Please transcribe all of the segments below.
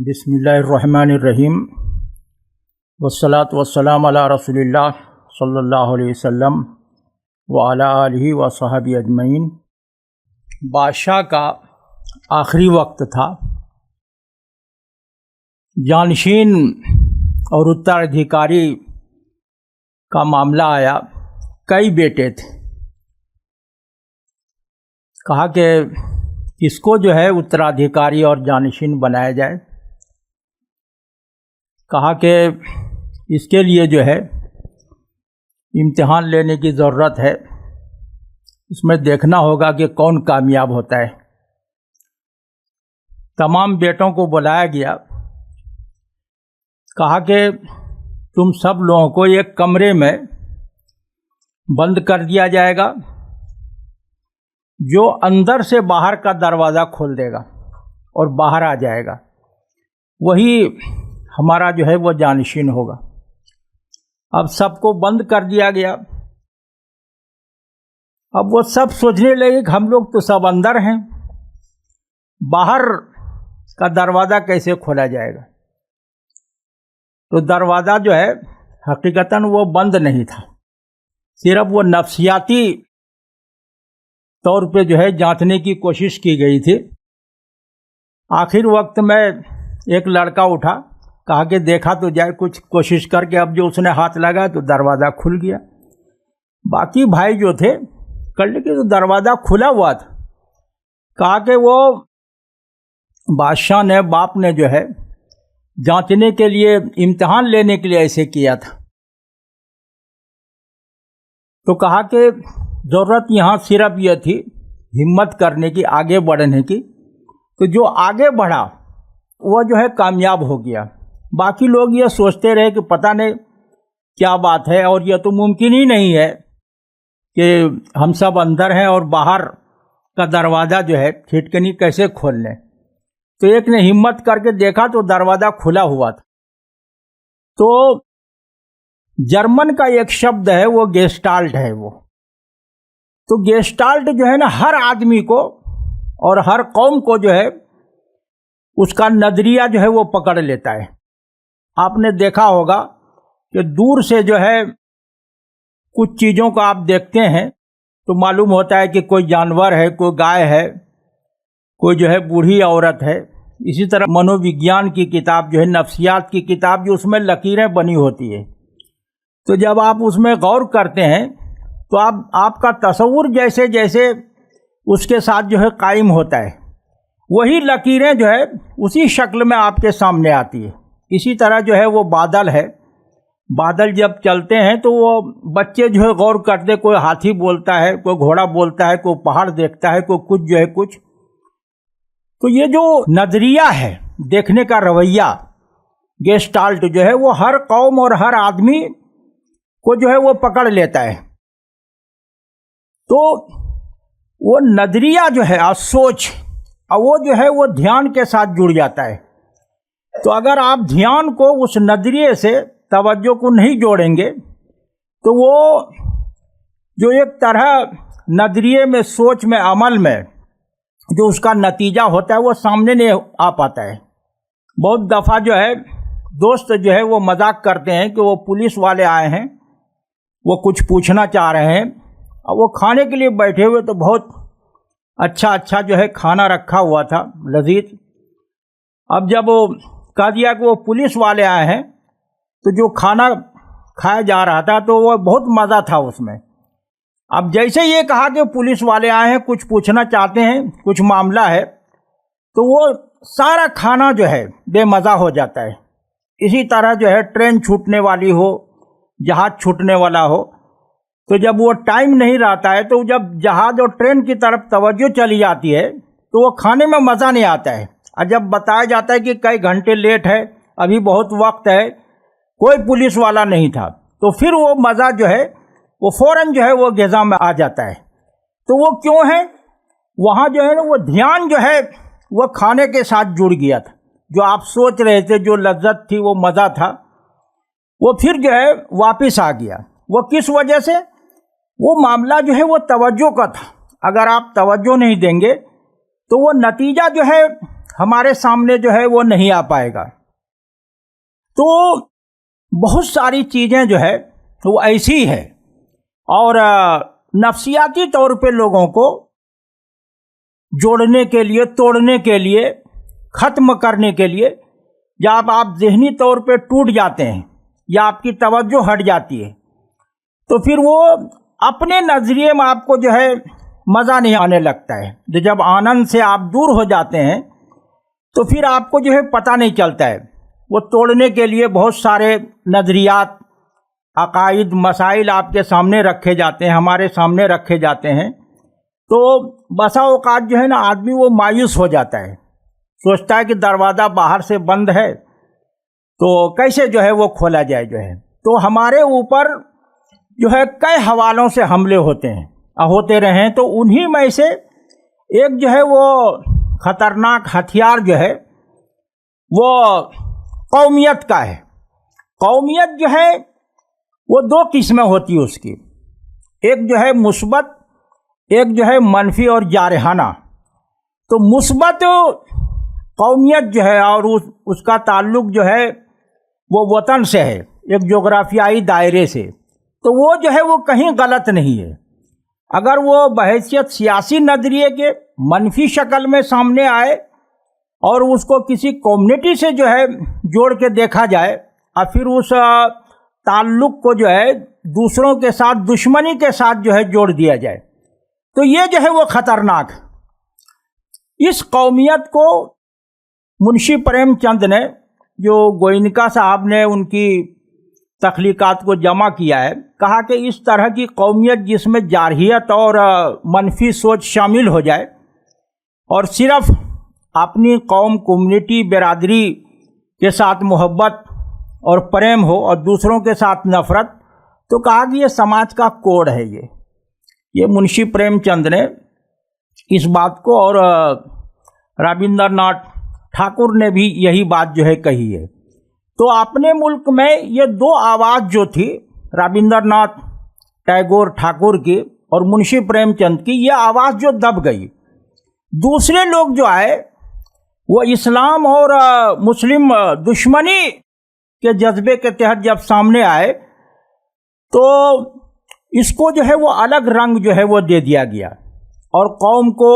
بسم اللہ الرحمن الرحیم والصلاة والسلام علی رسول اللہ صلی اللہ علیہ وسلم وعلی آلہ وصحبہ اجمعین۔ بادشاہ کا آخری وقت تھا، جانشین اور اتراधिکاری کا معاملہ آیا۔ کئی بیٹے تھے، کہا کہ کس کو جو ہے اتراधिکاری اور جانشین بنایا جائے۔ کہا کہ اس کے لیے جو ہے امتحان لینے کی ضرورت ہے، اس میں دیکھنا ہوگا کہ کون کامیاب ہوتا ہے۔ تمام بیٹوں کو بلایا گیا، کہا کہ تم سب لوگوں کو ایک کمرے میں بند کر دیا جائے گا، جو اندر سے باہر کا دروازہ کھول دے گا اور باہر آ جائے گا، وہی ہمارا جو ہے وہ جانشین ہوگا۔ اب سب کو بند کر دیا گیا۔ اب وہ سب سوچنے لگے کہ ہم لوگ تو سب اندر ہیں، باہر کا دروازہ کیسے کھولا جائے گا۔ تو دروازہ جو ہے حقیقتاً وہ بند نہیں تھا، صرف وہ نفسیاتی طور پہ جو ہے جانچنے کی کوشش کی گئی تھی۔ آخر وقت میں ایک لڑکا اٹھا، کہا کہ دیکھا تو جائے، کچھ کوشش کر کے اب جو اس نے ہاتھ لگا تو دروازہ کھل گیا۔ باقی بھائی جو تھے کر لے کہ تو دروازہ کھلا ہوا تھا۔ کہا کہ وہ بادشاہ نے، باپ نے جو ہے جانچنے کے لیے، امتحان لینے کے لیے ایسے کیا تھا۔ تو کہا کہ ضرورت یہاں صرف یہ تھی ہمت کرنے کی، آگے بڑھنے کی۔ تو جو آگے بڑھا وہ جو ہے کامیاب ہو گیا۔ باقی لوگ یہ سوچتے رہے کہ پتہ نہیں کیا بات ہے، اور یہ تو ممکن ہی نہیں ہے کہ ہم سب اندر ہیں اور باہر کا دروازہ جو ہے کھٹکنی کیسے کھول لیں۔ تو ایک نے ہمت کر کے دیکھا تو دروازہ کھلا ہوا تھا۔ تو جرمن کا ایک شبد ہے، وہ گیسٹالٹ ہے۔ وہ تو گیسٹالٹ جو ہے نا، ہر آدمی کو اور ہر قوم کو جو ہے اس کا نظریہ جو ہے وہ پکڑ لیتا ہے۔ آپ نے دیکھا ہوگا کہ دور سے جو ہے کچھ چیزوں کو آپ دیکھتے ہیں تو معلوم ہوتا ہے کہ کوئی جانور ہے، کوئی گائے ہے، کوئی جو ہے بوڑھی عورت ہے۔ اسی طرح منووگیان کی کتاب جو ہے، نفسیات کی کتاب جو، اس میں لکیریں بنی ہوتی ہے۔ تو جب آپ اس میں غور کرتے ہیں تو آپ کا تصور جیسے جیسے اس کے ساتھ جو ہے قائم ہوتا ہے، وہی لکیریں جو ہے اسی شکل میں آپ کے سامنے آتی ہے۔ اسی طرح جو ہے وہ بادل ہے، بادل جب چلتے ہیں تو وہ بچے جو ہے غور کرتے، کوئی ہاتھی بولتا ہے، کوئی گھوڑا بولتا ہے، کوئی پہاڑ دیکھتا ہے، کوئی کچھ جو ہے کچھ۔ تو یہ جو نظریہ ہے، دیکھنے کا رویہ، گیسٹالٹ جو ہے، وہ ہر قوم اور ہر آدمی کو جو ہے وہ پکڑ لیتا ہے۔ تو وہ نظریہ جو ہے، سوچ، وہ جو ہے وہ دھیان کے ساتھ جڑ جاتا ہے۔ تو اگر آپ دھیان کو اس نظریے سے، توجہ کو نہیں جوڑیں گے تو وہ جو ایک طرح نظریے میں، سوچ میں، عمل میں جو اس کا نتیجہ ہوتا ہے وہ سامنے نہیں آ پاتا ہے۔ بہت دفعہ جو ہے دوست جو ہے وہ مذاق کرتے ہیں کہ وہ پولیس والے آئے ہیں، وہ کچھ پوچھنا چاہ رہے ہیں، اور وہ کھانے کے لیے بیٹھے ہوئے تو بہت اچھا جو ہے کھانا رکھا ہوا تھا، لذیذ۔ اب جب وہ کہہ دیا کہ وہ پولیس والے آئے ہیں، تو جو کھانا کھایا جا رہا تھا تو وہ بہت مزہ تھا اس میں۔ اب جیسے یہ کہا کہ پولیس والے آئے ہیں، کچھ پوچھنا چاہتے ہیں، کچھ معاملہ ہے، تو وہ سارا کھانا جو ہے بے مزہ ہو جاتا ہے۔ اسی طرح جو ہے ٹرین چھوٹنے والی ہو، جہاز چھوٹنے والا ہو، تو جب وہ ٹائم نہیں رہتا ہے تو جب جہاز اور ٹرین کی طرف توجہ چلی جاتی ہے تو وہ کھانے میں مزہ نہیں آتا ہے۔ اور جب بتایا جاتا ہے کہ کئی گھنٹے لیٹ ہے، ابھی بہت وقت ہے، کوئی پولیس والا نہیں تھا، تو پھر وہ مزہ جو ہے وہ فوراً جو ہے وہ غذا میں آ جاتا ہے۔ تو وہ کیوں ہے؟ وہاں جو ہے نا وہ دھیان جو ہے وہ کھانے کے ساتھ جڑ گیا تھا۔ جو آپ سوچ رہے تھے، جو لذت تھی، وہ مزہ تھا، وہ پھر جو ہے واپس آ گیا۔ وہ کس وجہ سے؟ وہ معاملہ جو ہے وہ توجہ کا تھا۔ اگر آپ توجہ نہیں دیں گے تو وہ نتیجہ جو ہے ہمارے سامنے جو ہے وہ نہیں آ پائے گا۔ تو بہت ساری چیزیں جو ہے وہ ایسی ہے، اور نفسیاتی طور پہ لوگوں کو جوڑنے کے لیے، توڑنے کے لیے، ختم کرنے کے لیے، جب آپ ذہنی طور پہ ٹوٹ جاتے ہیں یا آپ کی توجہ ہٹ جاتی ہے، تو پھر وہ اپنے نظریے میں آپ کو جو ہے مزہ نہیں آنے لگتا ہے۔ جب آنند سے آپ دور ہو جاتے ہیں تو پھر آپ کو جو ہے پتہ نہیں چلتا ہے۔ وہ توڑنے کے لیے بہت سارے نظریات، عقائد، مسائل آپ کے سامنے رکھے جاتے ہیں، ہمارے سامنے رکھے جاتے ہیں، تو بسا اوقات جو ہے نا آدمی وہ مایوس ہو جاتا ہے، سوچتا ہے کہ دروازہ باہر سے بند ہے تو کیسے جو ہے وہ کھولا جائے جو ہے۔ تو ہمارے اوپر جو ہے کئی حوالوں سے حملے ہوتے ہیں، ہوتے رہیں، تو انہی میں سے ایک جو ہے وہ خطرناک ہتھیار جو ہے وہ قومیت کا ہے۔ قومیت جو ہے وہ دو قسمیں ہوتی ہیں اس کی، ایک جو ہے مثبت، ایک جو ہے منفی اور جارحانہ۔ تو مثبت قومیت جو ہے اور اس کا تعلق جو ہے وہ وطن سے ہے، ایک جغرافیائی دائرے سے، تو وہ جو ہے وہ کہیں غلط نہیں ہے۔ اگر وہ بحیثیت سیاسی نظریے کے منفی شکل میں سامنے آئے اور اس کو کسی کمیونٹی سے جو ہے جوڑ کے دیکھا جائے اور پھر اس تعلق کو جو ہے دوسروں کے ساتھ، دشمنی کے ساتھ جو ہے جوڑ دیا جائے، تو یہ جو ہے وہ خطرناک۔ اس قومیت کو منشی پریم چند نے، جو گوئنکا صاحب نے ان کی تخلیقات کو جمع کیا ہے، کہا کہ اس طرح کی قومیت جس میں جارحیت اور منفی سوچ شامل ہو جائے اور صرف اپنی قوم، کمیونٹی، برادری کے ساتھ محبت اور پریم ہو اور دوسروں کے ساتھ نفرت، تو کہا کہ یہ سماج کا کوڈ ہے۔ یہ منشی پریم چند نے اس بات کو، اور رابندر ناتھ ٹھاکر نے بھی یہی بات جو ہے کہی ہے۔ تو اپنے ملک میں یہ دو آواز جو تھی، رابندر ناتھ ٹیگور ٹھاکر کی اور منشی پریم چند کی، یہ آواز جو دب گئی، دوسرے لوگ جو آئے وہ اسلام اور مسلم دشمنی کے جذبے کے تحت جب سامنے آئے تو اس کو جو ہے وہ الگ رنگ جو ہے وہ دے دیا گیا، اور قوم کو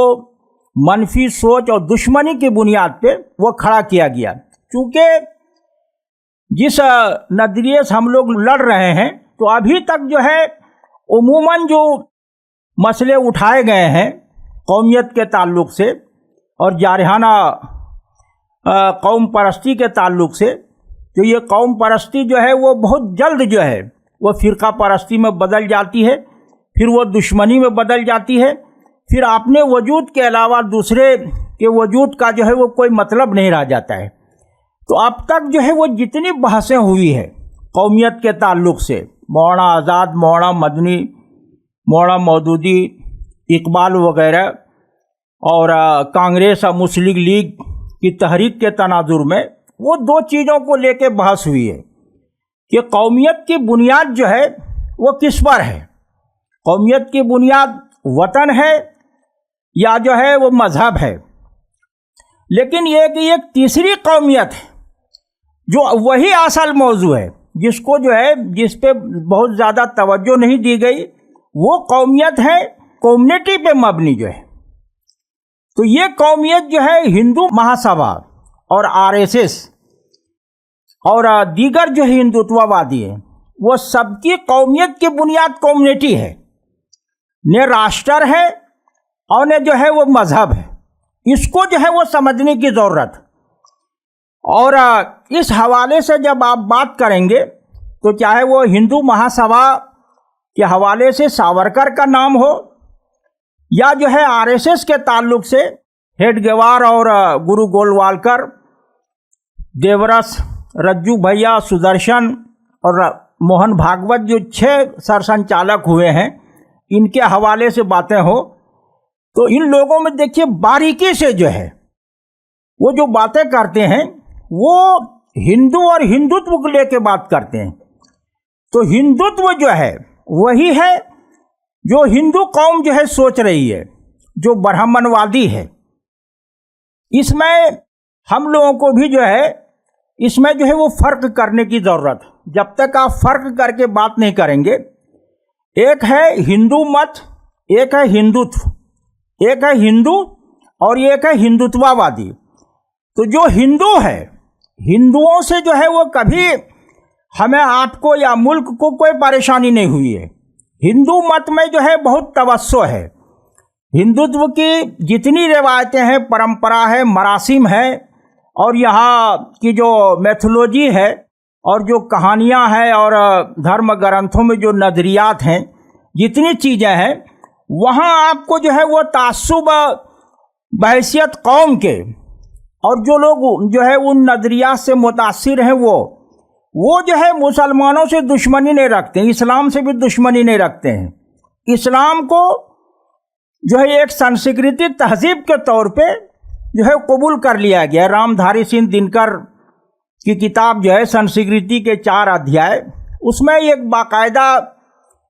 منفی سوچ اور دشمنی کی بنیاد پہ وہ کھڑا کیا گیا۔ چونکہ جس نظریے سے ہم لوگ لڑ رہے ہیں، تو ابھی تک جو ہے عموماً جو مسئلے اٹھائے گئے ہیں قومیت کے تعلق سے اور جارحانہ قوم پرستی کے تعلق سے، تو یہ قوم پرستی جو ہے وہ بہت جلد جو ہے وہ فرقہ پرستی میں بدل جاتی ہے، پھر وہ دشمنی میں بدل جاتی ہے، پھر اپنے وجود کے علاوہ دوسرے کے وجود کا جو ہے وہ کوئی مطلب نہیں رہ جاتا ہے۔ تو اب تک جو ہے وہ جتنی بحثیں ہوئی ہے قومیت کے تعلق سے، مولانا آزاد، مولانا مدنی، مولانا مودودی، اقبال وغیرہ، اور کانگریس اور مسلم لیگ کی تحریک کے تناظر میں، وہ دو چیزوں کو لے کے بحث ہوئی ہے کہ قومیت کی بنیاد جو ہے وہ کس پر ہے۔ قومیت کی بنیاد وطن ہے یا جو ہے وہ مذہب ہے؟ لیکن یہ کہ ایک تیسری قومیت ہے جو وہی اصل موضوع ہے، جس کو جو ہے جس پہ بہت زیادہ توجہ نہیں دی گئی، وہ قومیت ہے کمیونٹی پہ مبنی جو ہے۔ تو یہ قومیت جو ہے ہندو مہاسبھا اور RSS اور دیگر جو ہندوتوا وادی ہیں، وہ سب کی قومیت کی بنیاد کمیونٹی ہے، نہ راشٹر ہے اور نہ جو ہے وہ مذہب ہے۔ اس کو جو ہے وہ سمجھنے کی ضرورت، اور اس حوالے سے جب آپ بات کریں گے تو چاہے وہ ہندو مہاسبھا کے حوالے سے ساورکر کا نام ہو، یا جو ہے RSS کے تعلق سے ہیڈگیوار اور گرو گولوالکر، دیورس، رجو بھیا، سدرشن اور موہن بھاگوت، جو 6 سرسنچالک ہوئے ہیں، ان کے حوالے سے باتیں ہو، تو ان لوگوں میں دیکھیے باریکی سے جو ہے وہ جو باتیں کرتے ہیں وہ ہندو اور ہندوتو کو لے کے بات کرتے ہیں۔ تو ہندوتو جو ہے وہی ہے جو ہندو قوم جو ہے سوچ رہی ہے، جو برہمن وادی ہے۔ اس میں हम लोगों को भी जो है इसमें जो है वो फर्क करने की ज़रूरत। जब तक आप फर्क करके बात नहीं करेंगे, एक है हिंदू मत, एक है हिंदुत्व, एक है हिंदू और एक है हिंदुत्ववादी। तो जो हिंदू है, हिंदुओं से जो है वो कभी हमें आपको या मुल्क को कोई परेशानी नहीं हुई है। हिंदू मत में जो है बहुत तवज्जो है। हिंदुत्व की जितनी रिवायतें हैं, परंपरा है, मरासिम है और यहाँ की जो मैथोलॉजी है और जो कहानियाँ हैं और धर्म ग्रंथों में जो नज़रियात हैं, जितनी चीज़ें हैं, वहाँ आपको जो है वो तासुब बहैसियत कौम के और जो लोग जो है उन नज़रियात से मुतासिर हैं वो जो है मुसलमानों से दुश्मनी नहीं रखते हैं, इस्लाम से भी दुश्मनी नहीं रखते हैं। इस्लाम को जो है एक संस्कृति तहजीब के तौर पे जो है कबूल कर लिया गया। रामधारी सिंह दिनकर की किताब जो है संस्कृति के 4 अध्याय, उसमें एक बाकायदा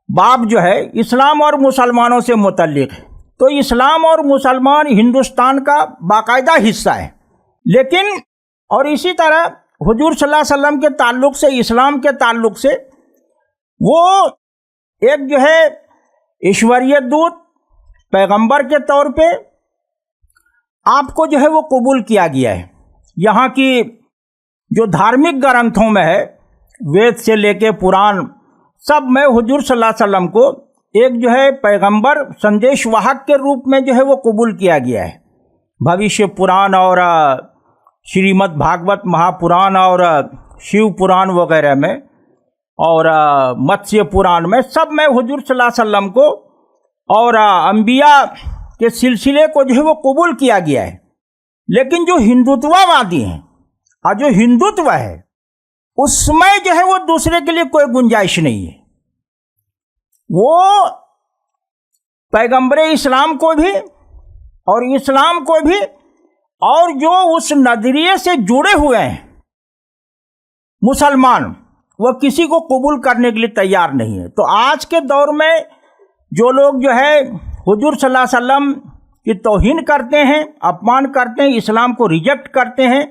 बाब जो है इस्लाम और मुसलमानों से मुतल्लिक़ है। तो इस्लाम और मुसलमान हिंदुस्तान का बाकायदा हिस्सा है। लेकिन और इसी तरह हुजूर सल्लल्लाहु अलैहि वसल्लम के ताल्लुक़ से, इस्लाम के ताल्लुक़ से वो एक जो है ईश्वरीय दूत पैगंबर के तौर पे आपको जो है वो कबूल किया गया है। यहाँ की जो धार्मिक ग्रंथों में है, वेद से लेके पुराण, सब में हुजूर सल्लल्लाहु अलैहि वसल्लम को एक जो है पैगंबर संदेश वाहक के रूप में जो है वो कबूल किया गया है। भविष्य पुराण और श्रीमद् भागवत महापुराण और शिव पुराण वगैरह में और मत्स्य पुराण में, सब में हुजूर सल्लल्लाहु अलैहि वसल्लम को और अंबिया के सिलसिले को जो है वो कबूल किया गया है। लेकिन जो हिंदुत्ववादी हैं और जो हिंदुत्व है, उसमें जो है वो दूसरे के लिए कोई गुंजाइश नहीं है। वो पैगंबरे इस्लाम को भी और इस्लाम को भी और जो उस नजरिए से जुड़े हुए हैं मुसलमान, वो किसी को कबूल करने के लिए तैयार नहीं है। तो आज के दौर में जो लोग जो है हुजूर सल्लल्लाहु अलैहि वसल्लम की तौहीन करते हैं, अपमान करते हैं, इस्लाम को रिजेक्ट करते हैं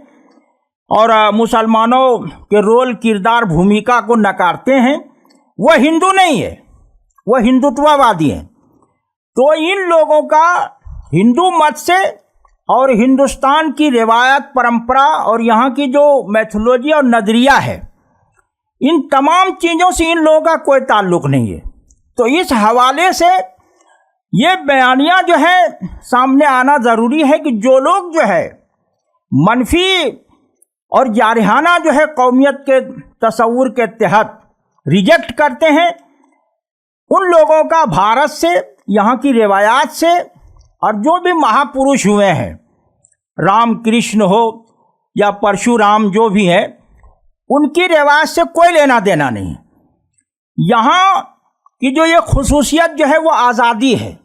और मुसलमानों के रोल, किरदार, भूमिका को नकारते हैं, वह हिंदू नहीं है, वह हिंदुत्ववादी हैं। तो इन लोगों का हिंदू मत से और हिंदुस्तान की रिवायत, परंपरा और यहाँ की जो मैथोलॉजी और नज़रिया है, इन तमाम चीज़ों से इन लोगों का कोई ताल्लुक़ नहीं है। तो इस हवाले से ये बयानियाँ जो है सामने आना ज़रूरी है कि जो लोग जो है मनफी और जारहाना जो है कौमियत के तसव्वुर के तहत रिजेक्ट करते हैं, उन लोगों का भारत से, यहाँ की रिवायात से और जो भी महापुरुष हुए हैं, राम कृष्ण हो या परशुराम जो भी है, उनकी रिवायत से कोई लेना देना नहीं। यहाँ की जो ये खुसूसियत जो है वो आज़ादी है,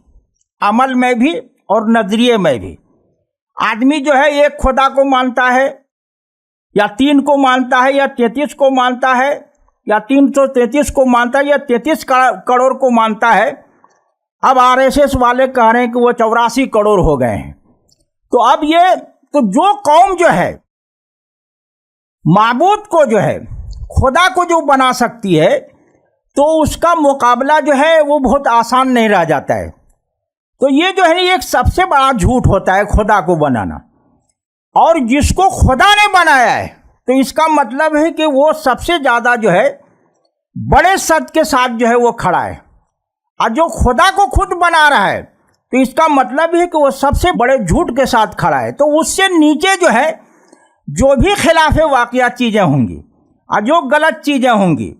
अमल में भी और नज़रिए में भी। आदमी जो है एक खुदा को मानता है या 3 को मानता है या 33 को मानता है या 333 को मानता है या 33 करोड़ को मानता है। अब आरएसएस वाले कह रहे हैं कि वो 84 करोड़ हो गए हैं। तो अब ये तो जो कौम जो है माबूद को जो है खुदा को जो बना सकती है, तो उसका मुकाबला जो है वो बहुत आसान नहीं रह जाता है। तो ये जो है एक सबसे बड़ा झूठ होता है खुदा को बनाना। और जिसको खुदा ने बनाया है, तो इसका मतलब है कि वो सबसे ज़्यादा जो है बड़े सत्य के साथ जो है वो खड़ा है। और जो खुदा को खुद बना रहा है, तो इसका मतलब है कि वो सबसे बड़े झूठ के साथ खड़ा है। तो उससे नीचे जो है जो भी खिलाफ वाक़िया चीज़ें होंगी और जो गलत चीज़ें होंगी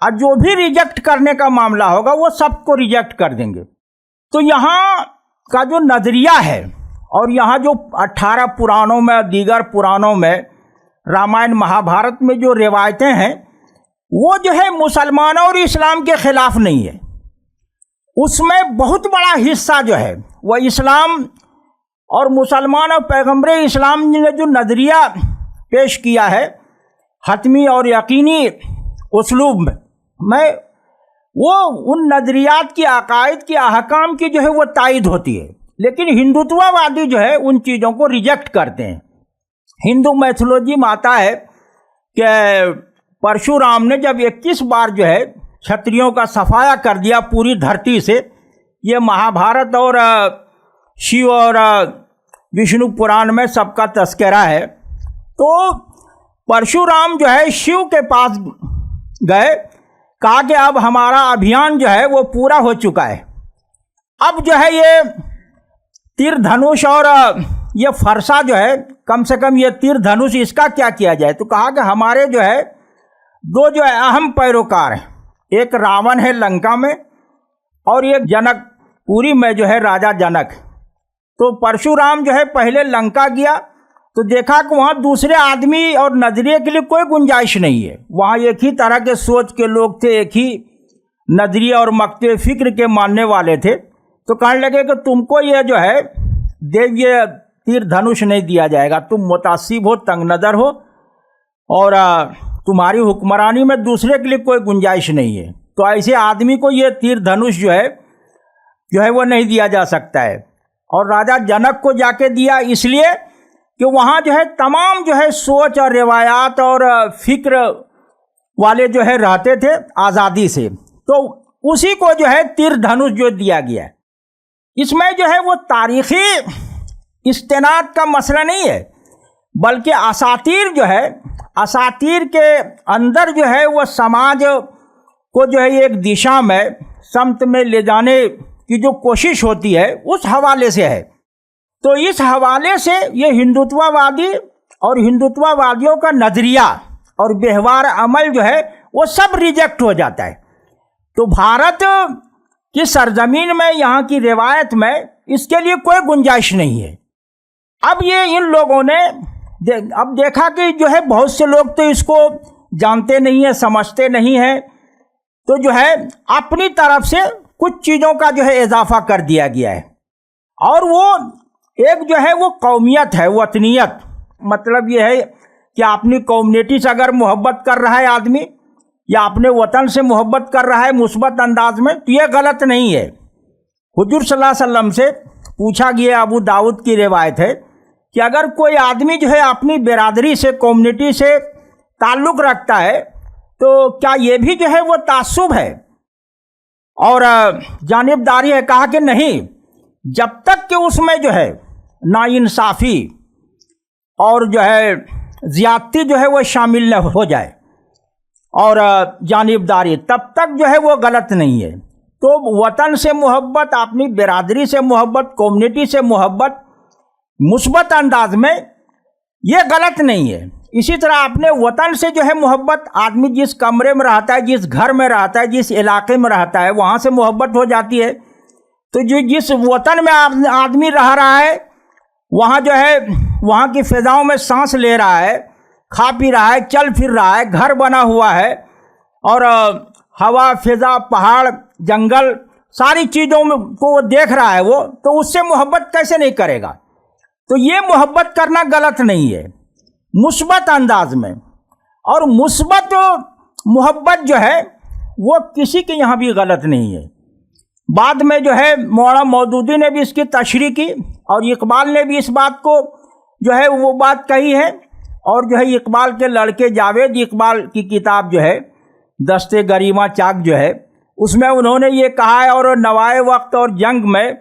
और जो भी रिजेक्ट करने का मामला होगा, वो सबको रिजेक्ट कर देंगे। तो यहाँ का जो नज़रिया है और यहाँ जो 18 पुराणों में, दीगर पुराणों में, रामायण महाभारत में जो रिवायतें हैं, वो जो है मुसलमानों और इस्लाम के ख़िलाफ़ नहीं है। उसमें बहुत बड़ा हिस्सा जो है वह इस्लाम और मुसलमान और पैगंबर इस्लाम ने जो नज़रिया पेश किया है हतमी और यकीनी उसलूब में, वो उन नज़रियात की, अकायद की, अहकाम की जो है वो तायद होती है। लेकिन हिंदुत्ववादी जो है उन चीज़ों को रिजेक्ट करते हैं। हिंदू मैथोलॉजी में आता है कि परशुराम ने जब 21 बार जो है क्षत्रियों का सफाया कर दिया पूरी धरती से, ये महाभारत और शिव और विष्णु पुराण में सबका तस्करा है। तो परशुराम जो है शिव के पास गए, कहा कि अब हमारा अभियान जो है वो पूरा हो चुका है, अब जो है ये तीर धनुष और ये फरसा जो है, कम से कम ये तीर धनुष, इसका क्या किया जाए। तो कहा कि हमारे जो है दो जो है अहम पैरोकार हैं, एक रावण है लंका में और एक जनकपुरी में जो है राजा जनक। तो परशुराम जो है पहले लंका गया तो देखा कि वहाँ दूसरे आदमी और नजरिए के लिए कोई गुंजाइश नहीं है, वहाँ एक ही तरह के सोच के लोग थे, एक ही नजरिए और मकते फिक्र के मानने वाले थे। तो कहने लगे कि तुमको ये जो है देव्य तीर धनुष नहीं दिया जाएगा, तुम मुतासिब हो, तंग नज़र हो और तुम्हारी हुक्मरानी में दूसरे के लिए कोई गुंजाइश नहीं है। तो ऐसे आदमी को ये तीर धनुष जो है वो नहीं दिया जा सकता है। और राजा जनक को जाके दिया इसलिए कि वहाँ जो है तमाम जो है सोच और रिवायात और फिक्र वाले जो है रहते थे आज़ादी से, तो उसी को जो है तीर धनुष जो दिया गया है। इसमें जो है वो तारीख़ी इस्तेनाद का मसला नहीं है, बल्कि असातीर जो है, असातीर के अंदर जो है वो समाज को जो है एक दिशा में समत में ले जाने की जो कोशिश होती है उस हवाले से है। तो इस हवाले से ये हिंदुत्ववादी और हिंदुत्ववादियों का नज़रिया और व्यवहार अमल जो है वो सब रिजेक्ट हो जाता है। तो भारत की सरजमीन में, यहाँ की रिवायत में इसके लिए कोई गुंजाइश नहीं है। अब ये इन लोगों ने अब देखा कि जो है बहुत से लोग तो इसको जानते नहीं है, समझते नहीं है, तो जो है अपनी तरफ से कुछ चीज़ों का जो है इजाफा कर दिया गया है। और वो एक जो है वो कौमियत है, वतनीयत, मतलब ये है कि अपनी कम्युनिटी से अगर मोहब्बत कर रहा है आदमी या अपने वतन से मोहब्बत कर रहा है मुस्बत अंदाज में, तो ये गलत नहीं है। हुजूर सल्लल्लाहु अलैहि वसल्लम से पूछा गया, अबू दाऊद की रिवायत है कि अगर कोई आदमी जो है अपनी बिरादरी से, कम्युनिटी से ताल्लुक़ रखता है तो क्या ये भी जो है वो तासुब है और जानिबदारी है। कहा कि नहीं, जब तक कि उसमें जो है नाइंसाफ़ी और जो है ज़्यादती जो है वो शामिल न हो जाए और जानिबदारी, तब तक जो है वो गलत नहीं है। तो वतन से मोहब्बत, अपनी बिरादरी से मोहब्बत, कम्युनिटी से मोहब्बत मुस्बत अंदाज में, ये गलत नहीं है। इसी तरह अपने वतन से जो है मोहब्बत, आदमी जिस कमरे में रहता है, जिस घर में रहता है, जिस इलाके में रहता है, वहाँ से मोहब्बत हो जाती है। तो जो जिस वतन में आदमी रह रहा है, वहाँ जो है वहाँ की फ़िज़ाओं में सांस ले रहा है, खा पी रहा है, चल फिर रहा है, घर बना हुआ है और हवा, फ़िज़ा, पहाड़, जंगल, सारी चीज़ों को वो देख रहा है, वो तो उससे मोहब्बत कैसे नहीं करेगा। तो ये मोहब्बत करना गलत नहीं है मुस्बत अंदाज में। और मुस्बत मोहब्बत जो है वो किसी के यहाँ भी गलत नहीं है। बाद में जो है मौलाना मौदूदी ने भी इसकी तशरीह की और इकबाल ने भी इस बात को जो है वो बात कही है। और जो है इकबाल के लड़के जावेद इकबाल की किताब जो है दस्ते गरिमा चाक जो है, उसमें उन्होंने ये कहा है, और नवाए वक्त और जंग में